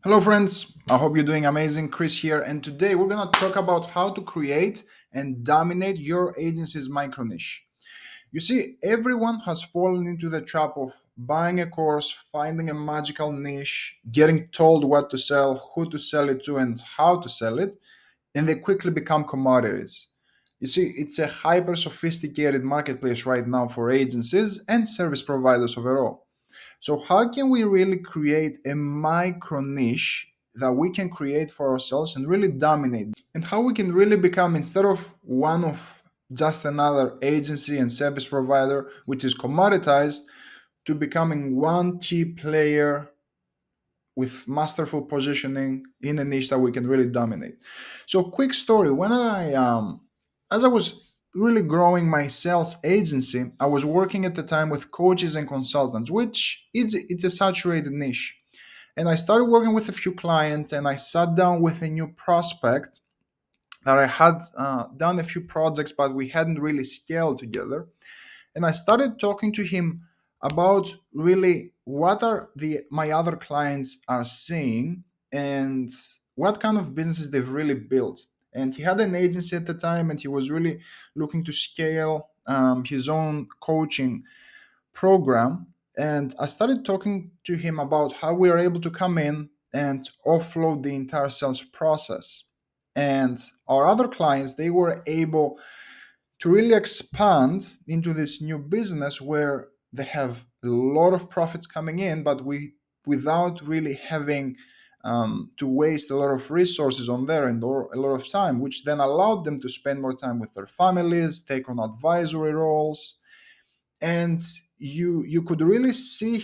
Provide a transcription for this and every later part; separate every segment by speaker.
Speaker 1: Hello, friends. I hope you're doing amazing. Chris here, and today we're going to talk about how to create and dominate your agency's micro niche. You see, everyone has fallen into the trap of buying a course, finding a magical niche, getting told what to sell, who to sell it to, and how to sell it, and they quickly become commodities. You see, it's a hyper sophisticated marketplace right now for agencies and service providers overall. So, how can we really create a micro niche that we can create for ourselves and really dominate? And how we can really become, instead of one of just another agency and service provider, which is commoditized, to becoming one key player with masterful positioning in a niche that we can really dominate. So, quick story: as I was really growing my sales agency, I was working at the time with coaches and consultants, which it's a saturated niche. And I started working with a few clients, and I sat down with a new prospect that I had done a few projects, but we hadn't really scaled together. And I started talking to him about really what are the my other clients are seeing and what kind of businesses they've really built. And he had an agency at the time, and he was really looking to scale his own coaching program. And I started talking to him about how we are able to come in and offload the entire sales process. And our other clients, they were able to really expand into this new business where they have a lot of profits coming in, but without really having to waste a lot of resources on their end or a lot of time, which then allowed them to spend more time with their families, take on advisory roles, and you could really see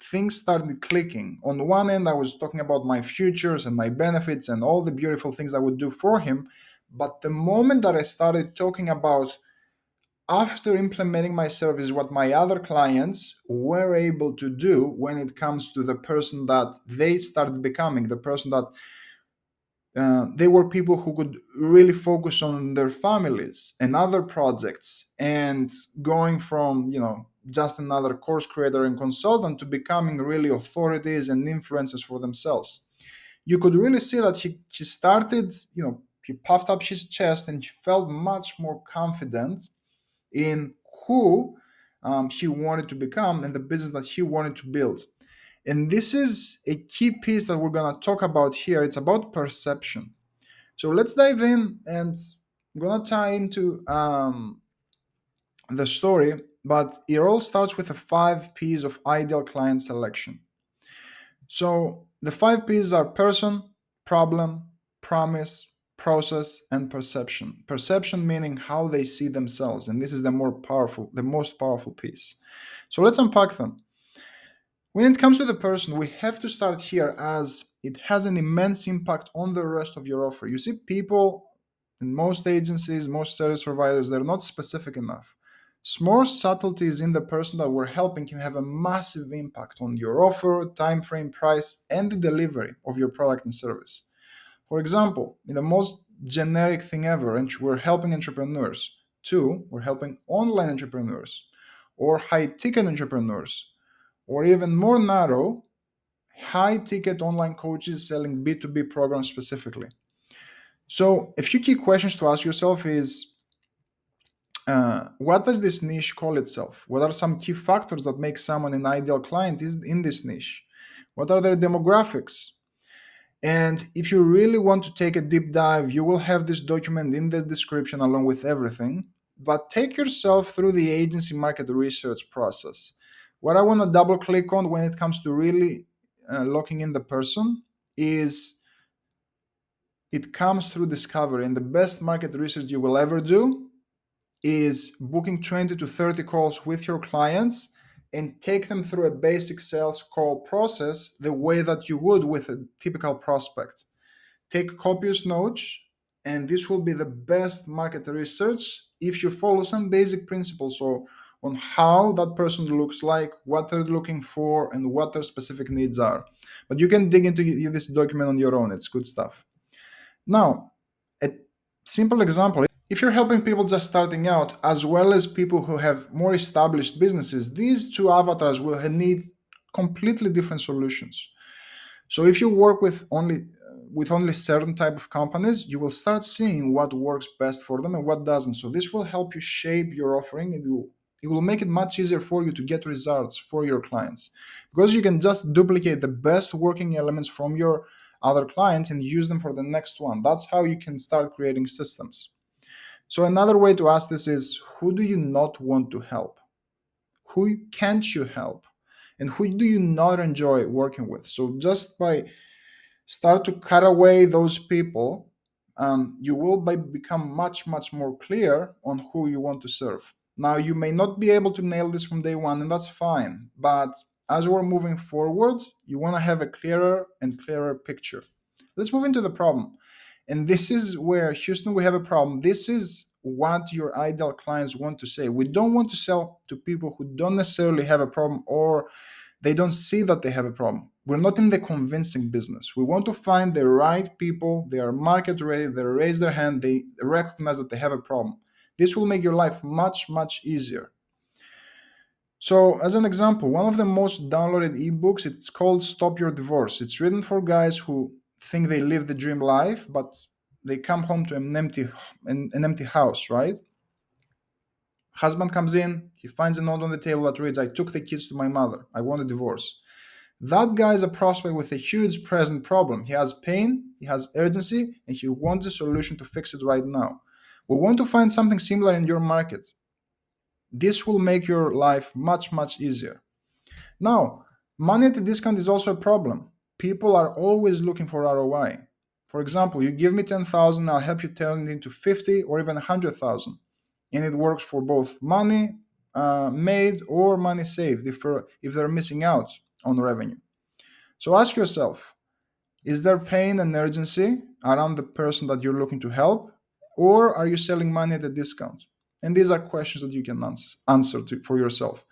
Speaker 1: things started clicking. On one end, I was talking about my futures and my benefits and all the beautiful things I would do for him, but the moment that I started talking about after implementing my service what my other clients were able to do when it comes to the person that they started becoming, the person that they were people who could really focus on their families and other projects, and going from just another course creator and consultant to becoming really authorities and influencers for themselves. You could really see that he started, he puffed up his chest and he felt much more confident in who he wanted to become and the business that he wanted to build. And this is a key piece that we're going to talk about here. It's about perception. So let's dive in, and I'm going to tie into the story, but it all starts with the 5 P's of ideal client selection. So the 5 P's are person, problem, promise, process, and perception. Perception meaning how they see themselves, and this is the most powerful piece. So let's unpack them. When it comes to the person, we have to start here as it has an immense impact on the rest of your offer. You see, people in most agencies, most service providers, they're not specific enough. Small subtleties in the person that we're helping can have a massive impact on your offer, time frame, price, and the delivery of your product and service. For example, in the most generic thing ever, and we're helping entrepreneurs. Two, we're helping online entrepreneurs or high ticket entrepreneurs, or even more narrow, high ticket online coaches selling B2B programs specifically. So, a few key questions to ask yourself is what does this niche call itself? What are some key factors that make someone an ideal client is in this niche? What are their demographics? And if you really want to take a deep dive, you will have this document in the description along with everything. But take yourself through the agency market research process. What I want to double click on when it comes to really locking in the person is it comes through discovery. And the best market research you will ever do is booking 20 to 30 calls with your clients and take them through a basic sales call process the way that you would with a typical prospect. Take copious notes, and this will be the best market research if you follow some basic principles on how that person looks like, what they're looking for, and what their specific needs are. But you can dig into this document on your own. It's good stuff. Now, a simple example: if you're helping people just starting out, as well as people who have more established businesses, these two avatars will need completely different solutions. So if you work with only certain type of companies, you will start seeing what works best for them and what doesn't. So this will help you shape your offering, and it will make it much easier for you to get results for your clients, because you can just duplicate the best working elements from your other clients and use them for the next one. That's how you can start creating systems. So another way to ask this is, who do you not want to help? Who can't you help? And who do you not enjoy working with? So just by start to cut away those people, you will become much more clear on who you want to serve. Now, you may not be able to nail this from day one, and that's fine. But as we're moving forward, you want to have a clearer and clearer picture. Let's move into the problem. And this is where, Houston, we have a problem. This is what your ideal clients want to say. We don't want to sell to people who don't necessarily have a problem, or they don't see that they have a problem. We're not in the convincing business. We want to find the right people. They are market ready. They raise their hand. They recognize that they have a problem. This will make your life much easier. So, as an example, one of the most downloaded ebooks, it's called Stop Your Divorce. It's written for guys who think they live the dream life, but they come home to an empty house, right? Husband comes in, he finds a note on the table that reads, "I took the kids to my mother. I want a divorce." That guy is a prospect with a huge present problem. He has pain, he has urgency, and he wants a solution to fix it right now. We want to find something similar in your market. This will make your life much easier. Now, money at a discount is also a problem. People are always looking for ROI. For example, you give me 10,000, I'll help you turn it into 50 or even 100,000. And it works for both money made or money saved if they're missing out on revenue. So ask yourself, is there pain and urgency around the person that you're looking to help? Or are you selling money at a discount? And these are questions that you can answer for yourself.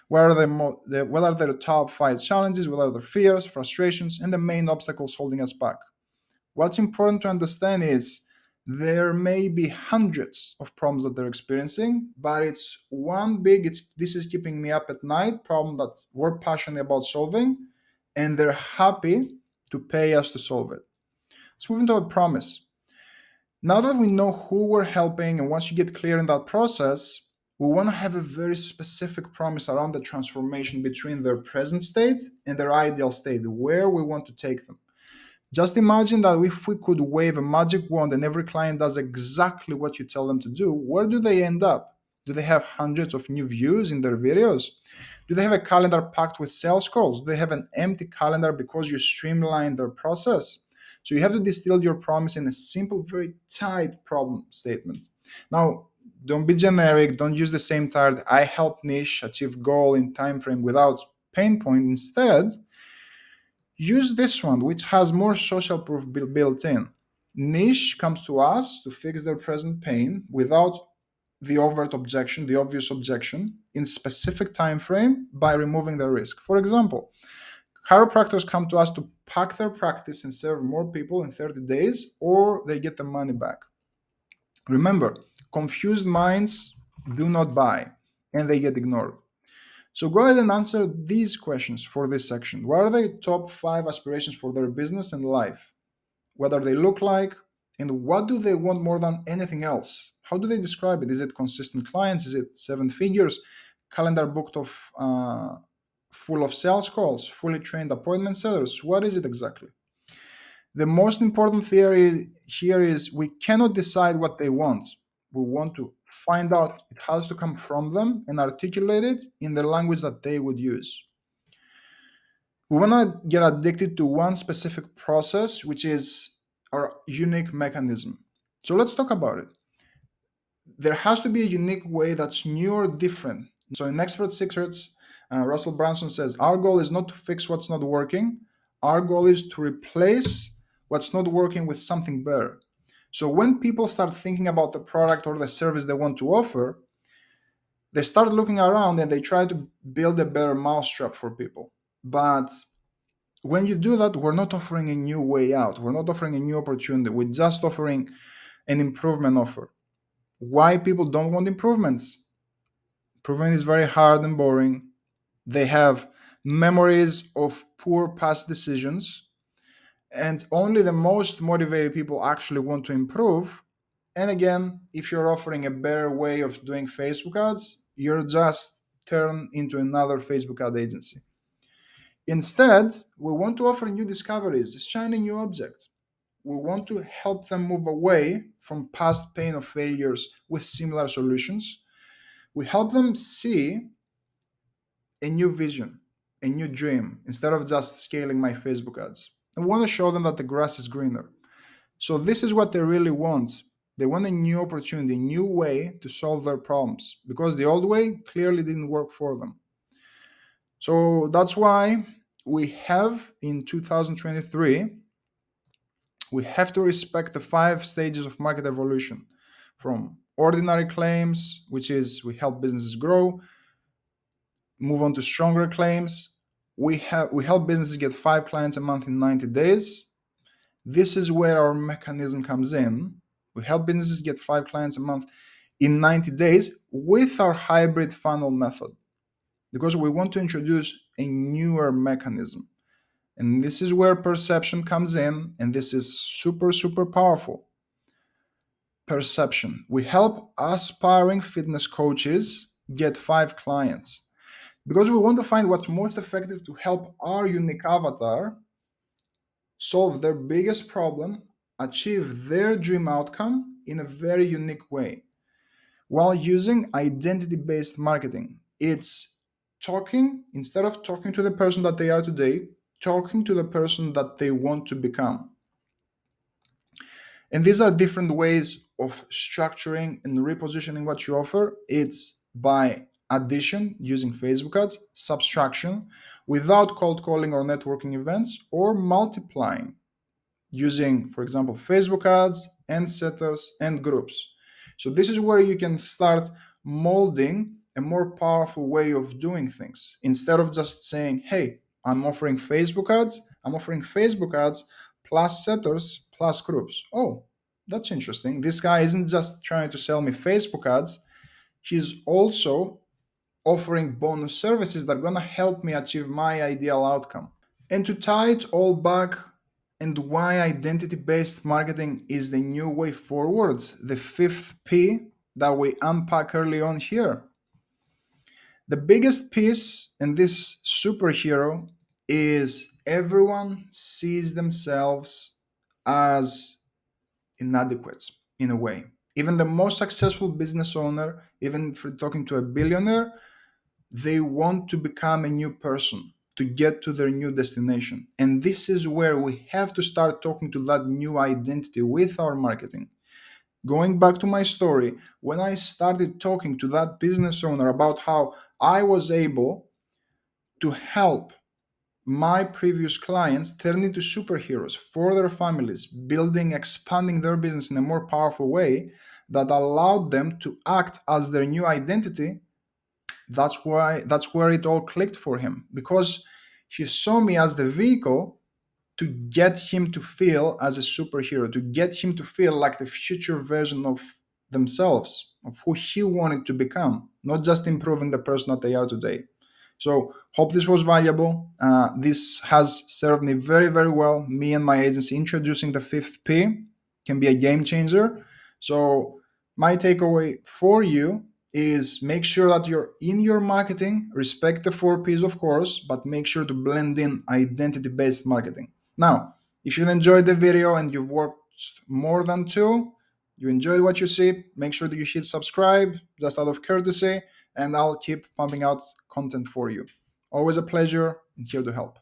Speaker 1: What are the top 5 challenges? What are the fears, frustrations, and the main obstacles holding us back? What's important to understand is there may be hundreds of problems that they're experiencing, but it's one big, this is keeping me up at night problem that we're passionate about solving, and they're happy to pay us to solve it. Let's move into a promise. Now that we know who we're helping, and once you get clear in that process, we want to have a very specific promise around the transformation between their present state and their ideal state, where we want to take them. Just imagine that if we could wave a magic wand and every client does exactly what you tell them to do, where do they end up? Do they have hundreds of new views in their videos? Do they have a calendar packed with sales calls? Do they have an empty calendar because you streamlined their process? So you have to distill your promise in a simple, very tight problem statement. Now, don't be generic. Don't use the same tired "I help niche achieve goal in time frame" without pain point. Instead, use this one, which has more social proof built in. Niche comes to us to fix their present pain without the overt objection, the obvious objection, in specific time frame by removing the risk. For example, chiropractors come to us to pack their practice and serve more people in 30 days, or they get the money back. Remember, confused minds do not buy, and they get ignored. So go ahead and answer these questions for this section. What are the top 5 aspirations for their business and life? What do they look like? And what do they want more than anything else? How do they describe it? Is it consistent clients? Is it 7 figures? Calendar booked of full of sales calls? Fully trained appointment sellers? What is it exactly? The most important theory here is we cannot decide what they want. We want to find out it has to come from them and articulate it in the language that they would use. We want to get addicted to one specific process, which is our unique mechanism. So let's talk about it. There has to be a unique way that's new or different. So in Expert Secrets, Russell Brunson says, our goal is not to fix what's not working. Our goal is to replace what's not working with something better. So when people start thinking about the product or the service they want to offer, they start looking around and they try to build a better mousetrap for people. But when you do that, we're not offering a new way out. We're not offering a new opportunity. We're just offering an improvement offer. Why people don't want improvements? Improvement is very hard and boring. They have memories of poor past decisions. And only the most motivated people actually want to improve. And again, if you're offering a better way of doing Facebook ads, you're just turn into another Facebook ad agency. Instead, we want to offer new discoveries, shiny new object. We want to help them move away from past pain of failures with similar solutions. We help them see a new vision, a new dream, instead of just scaling my Facebook ads. I want to show them that the grass is greener. So, this is what they really want. They want a new opportunity, a new way to solve their problems because the old way clearly didn't work for them. So, that's why we have in 2023, we have to respect the 5 stages of market evolution from ordinary claims, which is we help businesses grow, move on to stronger claims. We help businesses get 5 clients a month in 90 days. This is where our mechanism comes in. We help businesses get 5 clients a month in 90 days with our hybrid funnel method because we want to introduce a newer mechanism. And this is where perception comes in, and this is super, super powerful. Perception. We help aspiring fitness coaches get 5 clients because we want to find what's most effective to help our unique avatar solve their biggest problem, achieve their dream outcome in a very unique way while using identity based marketing. It's talking, instead of talking to the person that they are today, talking to the person that they want to become. And these are different ways of structuring and repositioning what you offer. It's by addition using Facebook ads, subtraction without cold calling or networking events, or multiplying using, for example, Facebook ads and setters and groups. So this is where you can start molding a more powerful way of doing things. Instead of just saying, hey, I'm offering Facebook ads, I'm offering Facebook ads plus setters plus groups. Oh, that's interesting. This guy isn't just trying to sell me Facebook ads, he's also offering bonus services that are going to help me achieve my ideal outcome. And to tie it all back and why identity based marketing is the new way forward, the fifth P that we unpack early on here. The biggest piece in this superhero is everyone sees themselves as inadequate in a way. Even the most successful business owner, even if you're talking to a billionaire, they want to become a new person to get to their new destination. And this is where we have to start talking to that new identity with our marketing. Going back to my story, when I started talking to that business owner about how I was able to help my previous clients turn into superheroes for their families, building, expanding their business in a more powerful way that allowed them to act as their new identity, that's where it all clicked for him because he saw me as the vehicle to get him to feel as a superhero, to get him to feel like the future version of themselves, of who he wanted to become, not just improving the person that they are today. So hope this was valuable. This has served me very, very well. Me and my agency introducing the fifth P can be a game changer. So my takeaway for you is make sure that you're in your marketing, respect the 4 Ps, of course, but make sure to blend in identity based marketing. Now, if you enjoyed the video and you've worked more than two, you enjoyed what you see, make sure that you hit subscribe just out of courtesy, and I'll keep pumping out content for you. Always a pleasure and here to help.